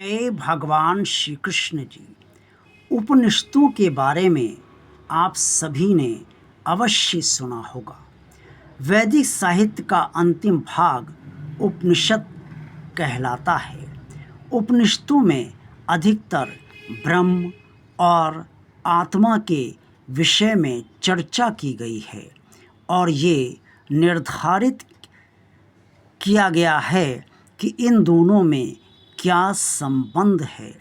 भगवान श्री कृष्ण जी। उपनिषदों के बारे में आप सभी ने अवश्य सुना होगा। वैदिक साहित्य का अंतिम भाग उपनिषद कहलाता है। उपनिषदों में अधिकतर ब्रह्म और आत्मा के विषय में चर्चा की गई है और ये निर्धारित किया गया है कि इन दोनों में क्या संबंध है।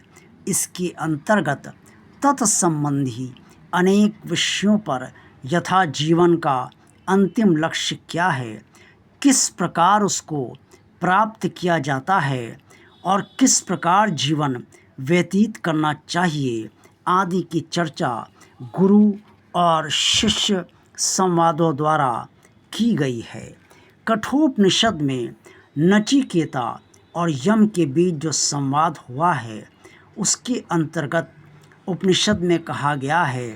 इसके अंतर्गत तत्संबंधी अनेक विषयों पर यथा जीवन का अंतिम लक्ष्य क्या है, किस प्रकार उसको प्राप्त किया जाता है और किस प्रकार जीवन व्यतीत करना चाहिए आदि की चर्चा गुरु और शिष्य संवादों द्वारा की गई है। कठोपनिषद में नचिकेता और यम के बीच जो संवाद हुआ है उसके अंतर्गत उपनिषद में कहा गया है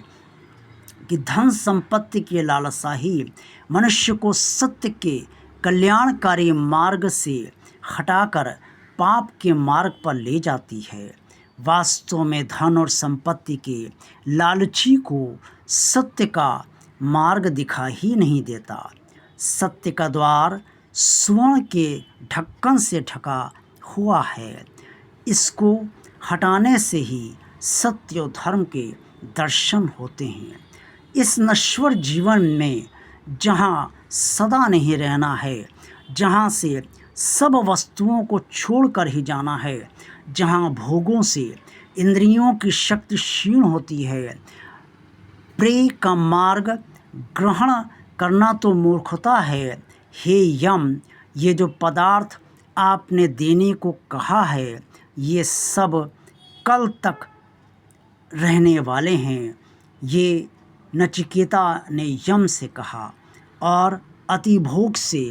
कि धन संपत्ति की लालसा ही मनुष्य को सत्य के कल्याणकारी मार्ग से हटाकर पाप के मार्ग पर ले जाती है। वास्तव में धन और संपत्ति के लालची को सत्य का मार्ग दिखा ही नहीं देता। सत्य का द्वार स्वर्ण के ढक्कन से ढका हुआ है। इसको हटाने से ही सत्य और धर्म के दर्शन होते हैं। इस नश्वर जीवन में जहाँ सदा नहीं रहना है, जहाँ से सब वस्तुओं को छोड़कर ही जाना है, जहाँ भोगों से इंद्रियों की शक्ति क्षीण होती है, प्रेय का मार्ग ग्रहण करना तो मूर्खता है। हे यम, ये जो पदार्थ आपने देने को कहा है ये सब कल तक रहने वाले हैं। ये नचिकेता ने यम से कहा और अतिभोग से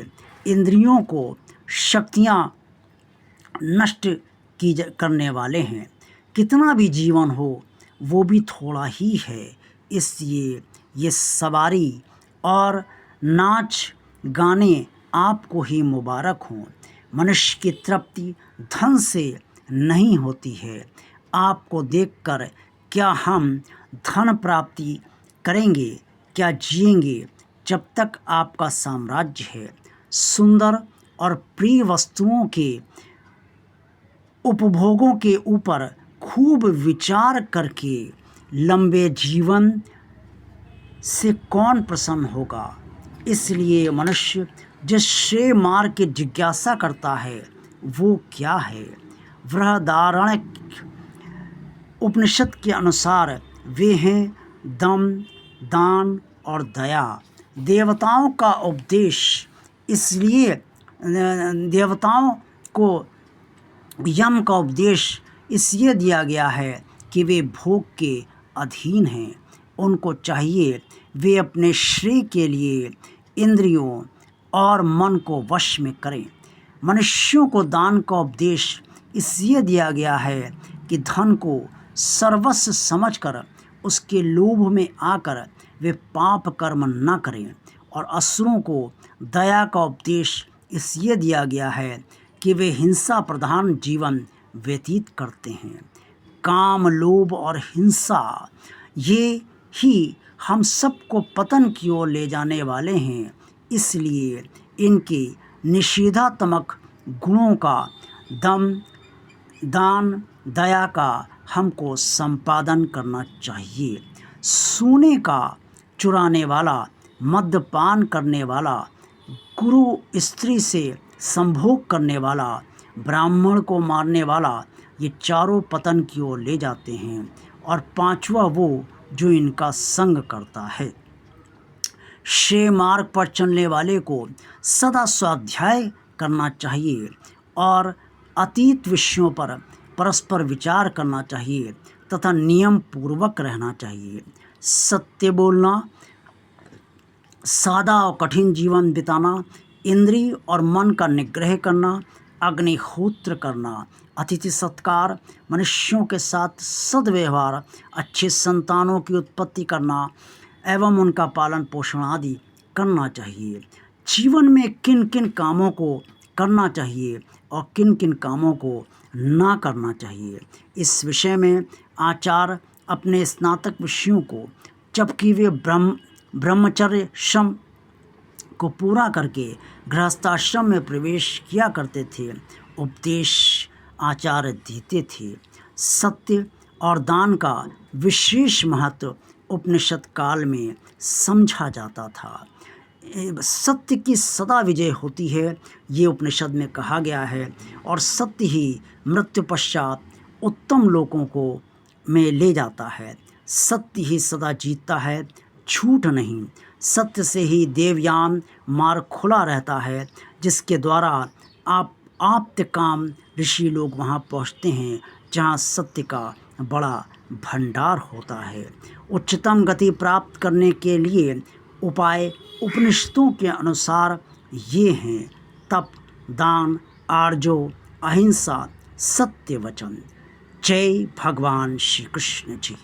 इंद्रियों को शक्तियाँ नष्ट करने वाले हैं। कितना भी जीवन हो वो भी थोड़ा ही है। इसलिए ये सवारी और नाच गाने आपको ही मुबारक हों। मनुष्य की तृप्ति धन से नहीं होती है। आपको देखकर क्या हम धन प्राप्ति करेंगे, क्या जिएंगे जब तक आपका साम्राज्य है। सुंदर और प्रिय वस्तुओं के उपभोगों के ऊपर खूब विचार करके लंबे जीवन से कौन प्रसन्न होगा। इसलिए मनुष्य जिस श्रेय मार्ग की जिज्ञासा करता है वो क्या है। बृहदारण्यक उपनिषद के अनुसार वे हैं दम, दान और दया। देवताओं का उपदेश इसलिए देवताओं को यम का उपदेश इसलिए दिया गया है कि वे भोग के अधीन हैं। उनको चाहिए वे अपने श्रेय के लिए इंद्रियों और मन को वश में करें। मनुष्यों को दान का उपदेश इसलिए दिया गया है कि धन को सर्वस्व समझकर उसके लोभ में आकर वे पाप कर्म न करें। और असुरों को दया का उपदेश इसलिए दिया गया है कि वे हिंसा प्रधान जीवन व्यतीत करते हैं। काम, लोभ और हिंसा ये ही हम सबको पतन की ओर ले जाने वाले हैं। इसलिए इनके निषेधात्मक गुणों का दम, दान, दया का हमको संपादन करना चाहिए। सोने का चुराने वाला, मद्यपान करने वाला, गुरु स्त्री से संभोग करने वाला, ब्राह्मण को मारने वाला, ये चारों पतन की ओर ले जाते हैं। और पांचवा वो जो इनका संग करता है। श्रेय मार्ग पर चलने वाले को सदा स्वाध्याय करना चाहिए और अतीत विषयों पर परस्पर विचार करना चाहिए तथा नियम पूर्वक रहना चाहिए। सत्य बोलना, सादा और कठिन जीवन बिताना, इंद्रिय और मन का निग्रह करना, अग्निहोत्र करना, अतिथि सत्कार, मनुष्यों के साथ सद्व्यवहार, अच्छे संतानों की उत्पत्ति करना एवं उनका पालन पोषण आदि करना चाहिए। जीवन में किन किन कामों को करना चाहिए और किन किन कामों को ना करना चाहिए। इस विषय में आचार्य अपने स्नातक विषयों को, जबकि वे ब्रह्मचर्य श्रम को पूरा करके गृहस्थाश्रम में प्रवेश किया करते थे, उपदेश आचार्य देते थे। सत्य और दान का विशेष महत्व उपनिषद काल में समझा जाता था। सत्य की सदा विजय होती है, ये उपनिषद में कहा गया है, और सत्य ही मृत्यु पश्चात उत्तम लोकों को में ले जाता है। सत्य ही सदा जीतता है, झूठ नहीं। सत्य से ही देवयान मार्ग खुला रहता है, जिसके द्वारा आप्त काम ऋषि लोग वहाँ पहुँचते हैं, जहाँ सत्य का बड़ा भंडार होता है। उच्चतम गति प्राप्त करने के लिए उपाय उपनिषदों के अनुसार ये हैं: तप, दान, आर्जो, अहिंसा, सत्य वचन। जय भगवान श्री कृष्ण जी।